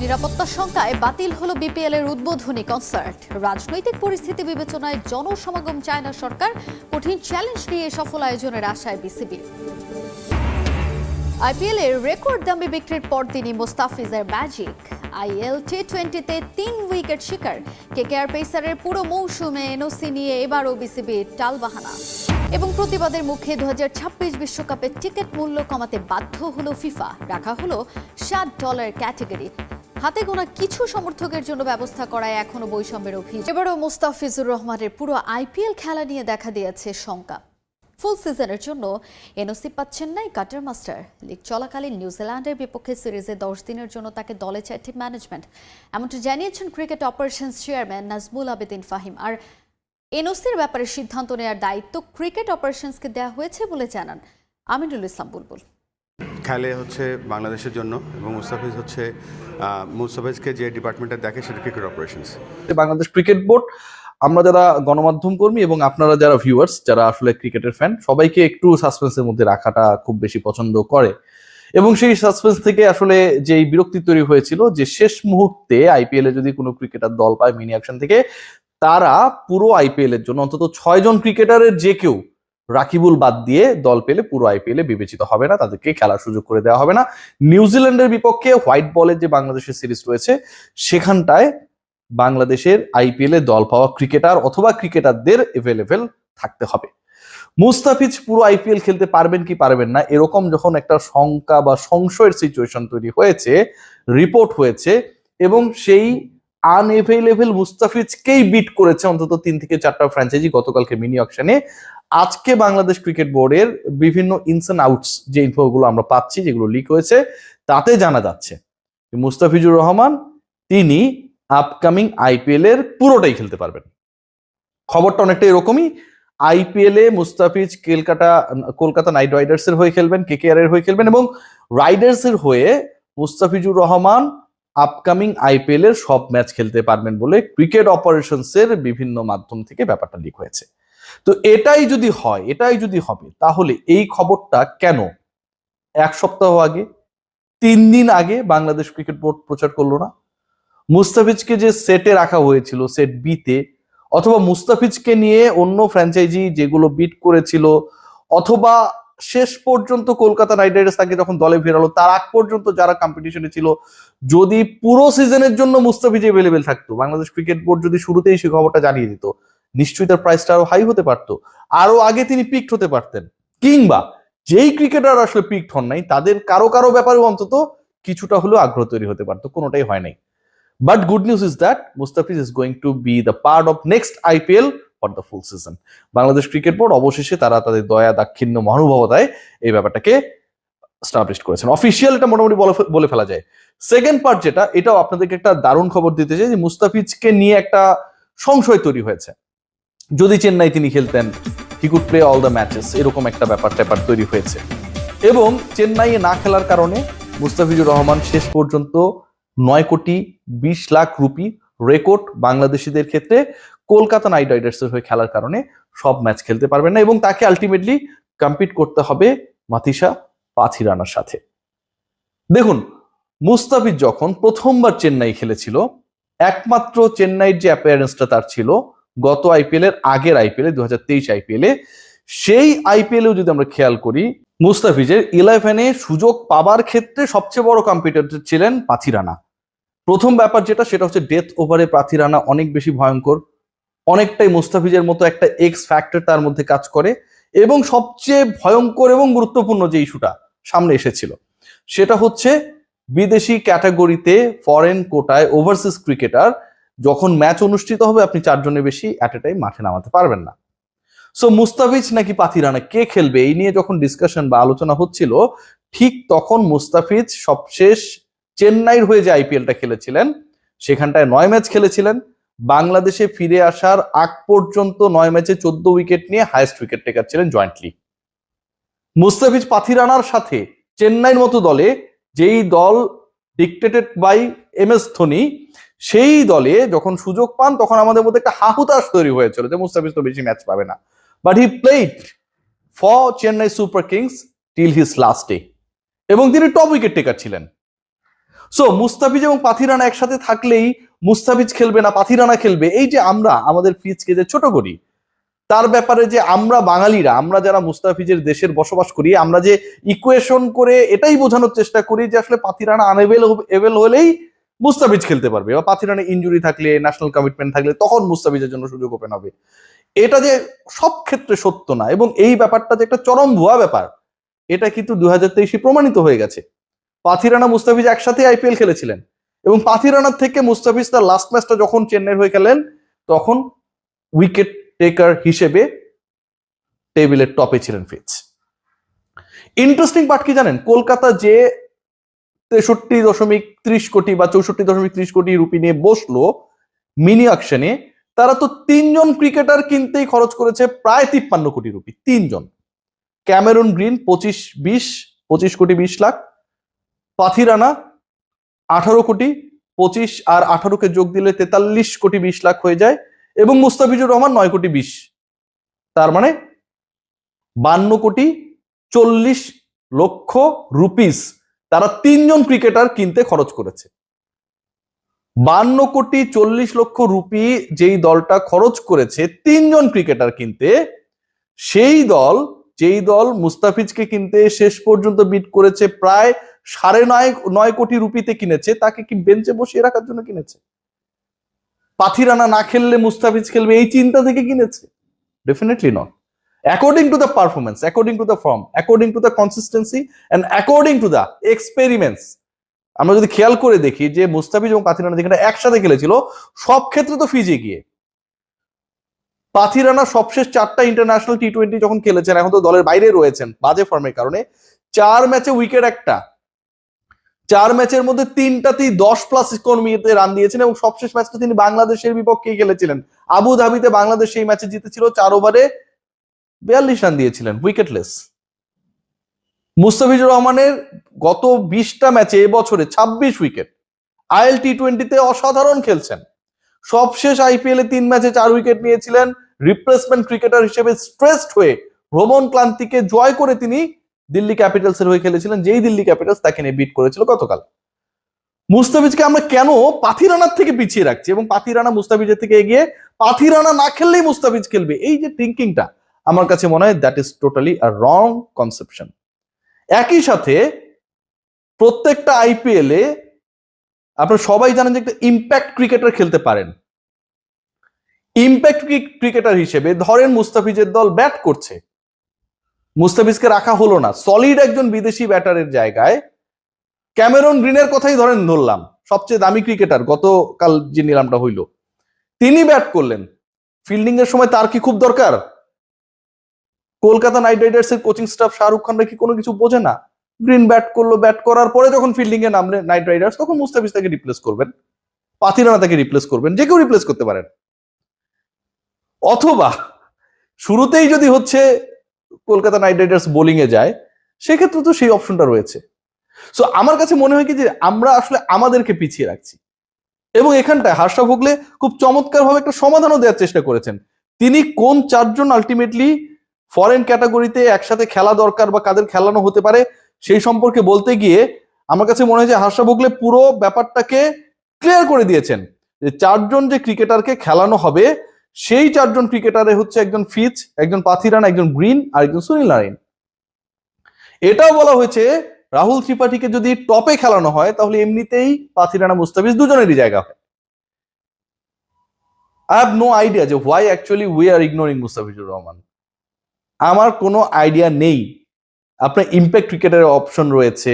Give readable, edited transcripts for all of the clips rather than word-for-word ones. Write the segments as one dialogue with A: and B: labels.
A: নিরাপত্তা শঙ্কায় বাতিল হলো বিপিএল এর উদ্বোধনী কনসার্ট। রাজনৈতিক পরিস্থিতি বিবেচনায় জনসমাগম চায় না সরকার। কঠিন চ্যালেঞ্জ নিয়ে সফল আয়োজনের আশায় বিসিবি। আইপিএল এর রেকর্ড দামে বিক্রির পরদিনই মোস্তাফিজের ম্যাজিক। আইএল টি-20-তে 3 উইকেট শিকার কেকেআর পেসারের পুরো মৌসুমে এনওসি নিয়ে এবারও বিসিবির টালবাহানা এবং প্রতিবাদের মুখে 2026 বিশ্বকাপের টিকিট মূল্য কমাতে বাধ্য হলো ফিফা। রাখা হলো $60 ক্যাটাগরি। হাতে গোনা কিছু সমর্থকের জন্য ব্যবস্থা করায় এখনো বৈষম্যের অভিযোগ। এবারও মুস্তাফিজুর রহমানের পুরো আইপিএল খেলা নিয়ে দেখা দিয়েছে শঙ্কা। ফুল সিজনের জন্য এনওসি পাচ্ছেন না কাটার মাস্টার। লিগ চলাকালীন নিউজিল্যান্ডের বিপক্ষে সিরিজে 10 দিনের জন্য তাকে দলে চায় টিম ম্যানেজমেন্ট, এমনটা জানিয়েছেন cricket operations chairman Nazmul Abedin Fahim. আর এনওসির ব্যাপারে সিদ্ধান্ত নেওয়ার দায়িত্ব ক্রিকেট অপারেশনসকে দেওয়া হয়েছে বলে জানান আমিনুল ইসলাম বুলবুল।
B: খেলে হচ্ছে বাংলাদেশের জন্য এবং মুস্তাফিজকে যে ডিপার্টমেন্টে দেখে সেটা cricket operations.
C: Bangladesh cricket board, আমরা যারা গণমাধ্যম কর্মী এবং আপনারা যারা ভিউয়ার্স, যারা আসলে ক্রিকেটের ফ্যান, সবাইকে একটু সাসপেন্সের মধ্যে রাখাটা খুব বেশি পছন্দ করে এবং সেই সাসপেন্স থেকে আসলে যেই বিরক্তি তৈরি হয়েছিল যে শেষ মুহূর্তে আইপিএল এ যদি কোনো ক্রিকেটার দল পায় মিনি অ্যাকশন থেকে, তারা পুরো আইপিএল এর জন্য অন্তত 6 জন ক্রিকেটারের যে কেউ রাকিবুল বাদ দিয়ে দল পেলে পুরো আইপিএল এ বিবেচিত হবে না, তাদেরকে খেলার সুযোগ করে দেওয়া হবে না। নিউজিল্যান্ডের বিপক্ষে হোয়াইট বলের যে বাংলাদেশের সিরিজ রয়েছে সেখানটায় বাংলাদেশের আইপিএল এ দল পাওয়া ক্রিকেটার অথবা ক্রিকেটারদের এভেলেবেল থাকতে হবে। মুস্তাফিজ পুরো আইপিএল খেলতে পারবেন কি পারবেন না এরকম যখন একটা শঙ্কা বা সংশয়ের সিচুয়েশন তৈরি হয়েছে, রিপোর্ট হয়েছে এবং সেই আনএভেলেবেল মুস্তাফিজকেই বিট করেছে অন্তত 3 থেকে 4টা ফ্র্যাঞ্চাইজি গতকালকে মিনি অকশনে। আজকে বাংলাদেশ ক্রিকেট বোর্ডের বিভিন্ন ইনস এন্ড আউটস যে ইনফোগুলো আমরা পাচ্ছি, যেগুলো লিক হয়েছে, তাতে জানা যাচ্ছে মুস্তাফিজুর রহমান তিনি আপকামিং আইপিএল এর পুরোটাই খেলতে পারবেন। খবরটা অনেকটা এরকমই। আইপিএল এ মুস্তাফিজ কলকাতা নাইট রাইডার্স এর হয়ে খেলবেন, কেকেআর এর হয়ে খেলবেন এবং রাইডার্স এর হয়ে মুস্তাফিজুর রহমান আপকামিং আইপিএল এর সব ম্যাচ খেলতে পারবেন বলে ক্রিকেট অপারেশনস এর বিভিন্ন মাধ্যম থেকে ব্যাপারটা লিক হয়েছে। তো এটাই যদি হবে তাহলে এই খবরটা কেন 1 সপ্তাহ আগে, 3 দিন আগে বাংলাদেশ ক্রিকেট বোর্ড প্রচার করলো না? মুস্তাফিজকে যে সেটে রাখা হয়েছিল সেট বিতে, অথবা মুস্তাফিজকে নিয়ে অন্য ফ্র্যাঞ্চাইজি যেগুলো বিট করেছিল, অথবা শেষ পর্যন্ত কলকাতা নাইট রাইডার্স তাকে যখন দলে ফেরালো তার আগ পর্যন্ত যারা কম্পিটিশনে ছিল, যদি পুরো সিজনের জন্য মুস্তাফিজ এভেলেবেল থাকতো, বাংলাদেশ ক্রিকেট বোর্ড যদি শুরুতেই সেই খবরটা জানিয়ে দিত, নিশ্চয়ই তার প্রাইসটা আরো হাই হতে পারতো, আরো আগে তিনি পিকড হতে পারতেন। কিংবা যেই ক্রিকেটার আসলে পিকড হন নাই তাদের কারো ব্যাপারে অন্তত কিছুটা হলেও আগ্রহ তৈরি হতে পারতো। কোনোটাই হয় নাই। But good news is that Mustafiz is going to be the part of next IPL for the full season. Bangladesh cricket board অবশেষে তারা তাদের দয়া দাক্ষিণ্য মহানুভবতায় এই ব্যাপারটাকে এস্টাবলিশ করেছেন। অফিসিয়াল এটা মোটামুটি বলে ফেলা যায়। সেকেন্ড পার্ট যেটা, এটাও আপনাদেরকে একটা দারুণ খবর দিতে চাই যে মুস্তাফিজকে নিয়ে একটা সংশয় তৈরি হয়েছে। যদি চেন্নাই তিনি খেলতেন, he could play all the matches, এরকম একটা ব্যাপার তৈরি হয়েছে এবং চেন্নাইয়ে না খেলার কারণে মুস্তাফিজুর রহমান শেষ পর্যন্ত 9,20,00,000 রুপি রেকর্ড বাংলাদেশিদের ক্ষেত্রে কলকাতা নাইট রাইডার্স এর হয়ে খেলার কারণে সব ম্যাচ খেলতে পারবেন না এবং তাকে আলটিমেটলি কম্পিট করতে হবে মাথিসা পাথিরানার সাথে। দেখুন, মুস্তাফিজ যখন প্রথমবার চেন্নাই খেলেছিল, একমাত্র চেন্নাইয়ের যে অ্যাপিয়ারেন্সটা তার ছিল গত আইপিএল এর আগের আইপিএল 2023 আইপিএল এ, সেই আইপিএলেও যদি আমরা খেয়াল করি, মুস্তাফিজের 11-এ সুযোগ পাবার ক্ষেত্রে সবচেয়ে বড় কম্পিটিটর ছিলেন পাথিরানা। প্রথম ব্যাপার সেটা হচ্ছে ডেথ ওভারে পাথিরানা অনেক বেশি ভয়ঙ্কর, অনেকটাই মুস্তাফিজের মতো একটা এক্স ফ্যাক্টর তার মধ্যে কাজ করে এবং সবচেয়ে ভয়ঙ্কর এবং গুরুত্বপূর্ণ যে ইস্যুটা সামনে এসেছিল সেটা হচ্ছে বিদেশি ক্যাটাগরিতে ফরেন কোটায় ওভারসিজ ক্রিকেটার যখন ম্যাচ অনুষ্ঠিত হবে আপনি 4 জনের বেশি অ্যাট এ টাইম মাঠে নামাতে পারবেন না। সো মুস্তাফিজ নাকি পাথিরানা কে খেলবে এই নিয়ে যখন ডিসকাশন বা আলোচনা হচ্ছিল, ঠিক তখন মুস্তাফিজ সবশেষ চেন্নাইয়ের হয়ে যে আইপিএলটা খেলেছিলেন সেখানটায় 9 ম্যাচ খেলেছিলেন। বাংলাদেশে ফিরে আসার আগ পর্যন্ত 9 ম্যাচে 14 উইকেট নিয়ে হাইয়েস্ট উইকেট টেকার ছিলেন জয়েন্টলি। মুস্তাফিজ পাথিরানার সাথে চেন্নাইয়ের মতো দলে, যেই দল ডিক্টেটেড বাই MS ধোনি, সেই দলে যখন সুযোগ পান তখন আমাদের মধ্যে একটা হাহুতাশ তৈরি হয়েছিল যে মুস্তাফিজ তো বেশি ম্যাচ পাবে না। But he played for Chennai Super Kings till his last day এবং তিনি টপ উইকেট টেকার ছিলেন। সো মুস্তাফিজ এবং পাথিরানা একসাথে থাকলেই মুস্তাফিজ খেলবে না পাথিরানা খেলবে, এই যে আমরা আমাদের ফিজকে যে ছোট করি, তার ব্যাপারে যে আমরা বাঙালিরা, আমরা যারা মুস্তাফিজের দেশের বসবাস করি, আমরা যে ইকুয়েশন করে এটাই বোঝানোর চেষ্টা করি যে আসলে পাথিরানা আনএভেল হলেই মুস্তাফিজ খেলতে পারবে, বা পাথিরানা ইনজুরি থাকলে, ন্যাশনাল কমিটমেন্ট থাকলে তখন মুস্তাফিজের জন্য সুযোগ ওপেন হবে। এটা যে সব ক্ষেত্রে সত্য না, এবং এই ব্যাপারটা যে একটা চরম ভুয়া ব্যাপার, এটা কিন্তু 2023 প্রমাণিত হয়ে গেছে। পাথিরানা মুস্তাফিজ একসাথে আইপিএল খেলেছিলেন, এবং পাথিরানার থেকে মুস্তাফিজ তার লাস্ট ম্যাচটা যখন চেন্নাইয়ের হয়ে খেলেন তখন উইকেট টেকার হিসেবে টেবিলের টপে ছিলেন ফিজ। ইন্টারেস্টিং পার্ট কি জানেন, কলকাতা যে 63.30 কোটি বা 64.30 কোটি রুপি নিয়ে বসলো মিনি অকশনে, তারা তো 3 জন ক্রিকেটার কিনতেই খরচ করেছে প্রায় 53 কোটি রুপি। 3 জন, ক্যামেরন গ্রিন 25 কোটি 20 লাখ, পাথিরানা 18 কোটি, 25 আর 18 যোগ দিলে 43 কোটি 20 লাখ হয়ে যায়, এবং মুস্তাফিজুর রহমান 9 কোটি 20, তার মানে 52 কোটি 40 লক্ষ রুপিস তারা 3 জন ক্রিকেটার কিনতে খরচ করেছে। 52 কোটি 40 লক্ষ রুপি যেই দলটা খরচ করেছে 3 জন ক্রিকেটার কিনতে, সেই দল যেই দল মুস্তাফিজকে কিনতে শেষ পর্যন্ত বিট করেছে প্রায় 9.5 কোটি রুপিতে কিনেছে, তাকে কি বেঞ্চে বসিয়ে রাখার জন্য কিনেছে? পাথিরানা না খেললে মুস্তাফিজ খেলবে এই চিন্তা থেকে কিনেছে? Definitely not. According to the performance, according to the form, according to the consistency and according to the experiments. আমরা যদি খেয়াল করে দেখি যে মুস্তাফিজ এবং পাথিরানা যেখানে একসাথে খেলেছিল সব ক্ষেত্রে তো ফিজে গিয়ে, পাথিরানা সবশেষ 4টা ইন্টারন্যাশনাল টি20 যখন খেলেছেন, এখন তো দলের বাইরে রয়েছেন বাজে ফর্মের কারণে, 4 ম্যাচে উইকেট একটা, 4 ম্যাচের মধ্যে 3টাতেই 10+ ইকোনমিতে রান দিয়েছেন, এবং সবশেষ ম্যাচটা তিনি বাংলাদেশের বিপক্ষেই খেলেছিলেন। আবু ধাবিতে বাংলাদেশ সেই ম্যাচে জিতেছিল, 4 ওভারে 42 রান দিয়েছিলেন উইকেটলেস। মুস্তাফিজুর রহমানের গত 20টা ম্যাচে এবছরে 26 উইকেট, আইএল টি20তে অসাধারণ খেলছেন। সবশেষ আইপিএল এ 3 ম্যাচে 4 উইকেট নিয়েছিলেন, রিপ্লেসমেন্ট ক্রিকেটার হিসেবে স্ট্রেসড হয়ে ভ্রমণ ক্লান্তিকে জয় করে তিনি দিল্লি ক্যাপিটালস এর হয়ে খেলেছিলেন, যেই দিল্লি ক্যাপিটালস তাকে নিয়ে বিট করেছিল গতকাল। মুস্তাফিজকে আমরা কেন পাথিরানার থেকে পিছিয়ে রাখছি, এবং পাথিরানা মুস্তাফিজের থেকে এগিয়ে, পাথিরানা না খেললেই মুস্তাফিজ খেলবে, এই যে থিঙ্কিংটা আমার কাছে মনে হয় that is totally a wrong conception. একই সাথে প্রত্যেকটা আইপিএল এ আপনারা সবাই জানেন যে একটা ইম্প্যাক্ট ক্রিকেটার খেলতে পারেন। ইম্প্যাক্ট ক্রিকেটার হিসেবে ধরেন মুস্তাফিজের দল ব্যাট করছে, মুস্তাফিজকে রাখা হলো না, সলিড একজন বিদেশি ব্যাটারের জায়গায় ক্যামেরন গ্রিনের কথাই ধরলাম, সবচেয়ে দামি ক্রিকেটার গতকাল যে নিলামটা হইল, তিনি ব্যাট করলেন। ফিল্ডিং এর সময় তার কি খুব দরকার? কলকাতা নাইট রাইডার্স এর কোচিং স্টাফ শাহরুখ খানরা কি কোনো কিছু বোঝে না? গ্রিন ব্যাট করলো, ব্যাট করার পরে যখন ফিল্ডিং এ নামলেন নাইট রাইডার্স, তখন মুস্তাফিজ তাকে রিপ্লেস করবেন, পাথিরানা তাকে রিপ্লেস করবেন, যে কেউ রিপ্লেস করতে পারেন। অথবা শুরুতেই যদি হচ্ছে কলকাতা নাইট রাইডার্স বোলিং এ যায়, সেক্ষেত্রে তো সেই অপশনটা রয়েছে। সো আমার কাছে মনে হয় কি যে আমরা আসলে আমাদেরকে পিছিয়ে রাখছি, এবং এখানটায় হর্ষ ভোগলে খুব চমৎকার ভাবে একটা সমাধানও দেওয়ার চেষ্টা করেছেন। তিনি কোন 4 জন আলটিমেটলি ফরেন ক্যাটাগরিতে একসাথে খেলা দরকার বা কাদের খেলানো হতে পারে সেই সম্পর্কে বলতে গিয়ে আমার কাছে মনে হয় যে হর্ষ ভোগলে পুরো ব্যাপারটাকে ক্লিয়ার করে দিয়েছেন যে 4 জন যে ক্রিকেটারকে খেলানো হবে, সেই 4 জন ক্রিকেটারে হচ্ছে একজন ফিজ, একজন পাথিরানা, একজন গ্রিন আর একজন সুনীল নারায়ণ। এটাও বলা হয়েছে রাহুল ত্রিপাঠীকে যদি টপে খেলানো হয় তাহলে এমনিতেই পাথিরানা মুস্তাফিজ দুজনেরই জায়গা হয়। আই হ্যাভ নো আইডিয়া যে why actually we are ignoring Mustafizur Rahman. আমার কোনো আইডিয়া নেই। আপনার ইম্প্যাক্ট ক্রিকেটারের অপশন রয়েছে,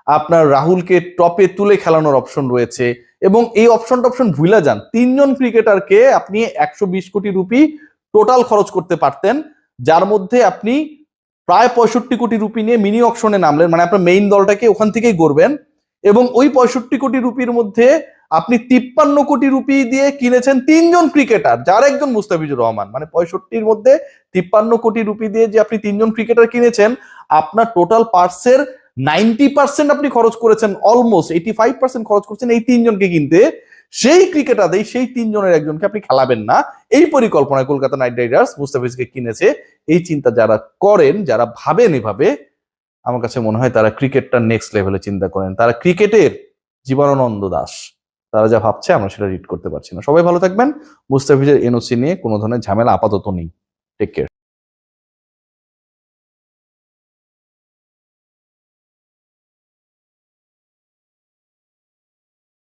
C: আপনার রাহুলকে টপে তুলে খেলানোর অপশন রয়েছে, এবং এই অপশন ভুলে যান। 3 জন ক্রিকেটারকে আপনি 120 কোটি রুপি টোটাল খরচ করতে পারতেন, যার মধ্যে আপনি প্রায় 65 কোটি রুপি নিয়ে মিনি অকশনে নামলেন, মানে আপনার মেইন দলটাকে ওখান থেকেই গড়বেন, এবং ওই 65 কোটি রুপির মধ্যে আপনি 53 কোটি রুপি দিয়ে কিনেছেন 3 জন ক্রিকেটার, যার একজন মুস্তাফিজুর রহমান। মানে 65-র মধ্যে 53 কোটি রুপি দিয়ে যে আপনি 3 জন ক্রিকেটার কিনেছেন, আপনার টোটাল পার্সের 90% আপনি খরচ করেছেন, অলমোস্ট 85% খরচ করছেন এই 3 জনকে কিনতে। সেই ক্রিকেটারদের সেই 3 জনের একজনকে আপনি খেলাবেন না, এই পরিকল্পনায় কলকাতা নাইট রাইডার্স মুস্তাফিজকে কিনেছে। এই চিন্তা যারা করেন, যারা ভাবেন এভাবে, আমার কাছে মনে হয় তারা ক্রিকেটটা নেক্সট লেভেলে চিন্তা করেন। তারা ক্রিকেটের জীবনানন্দ দাস, তারা যা ভাবছে আমরা সেটা রিড করতে পারছি না। সবাই ভালো থাকবেন। মুস্তাফিজের এনওসি নিয়ে কোনো ধরনের ঝামেলা আপাতত নেই। Take care.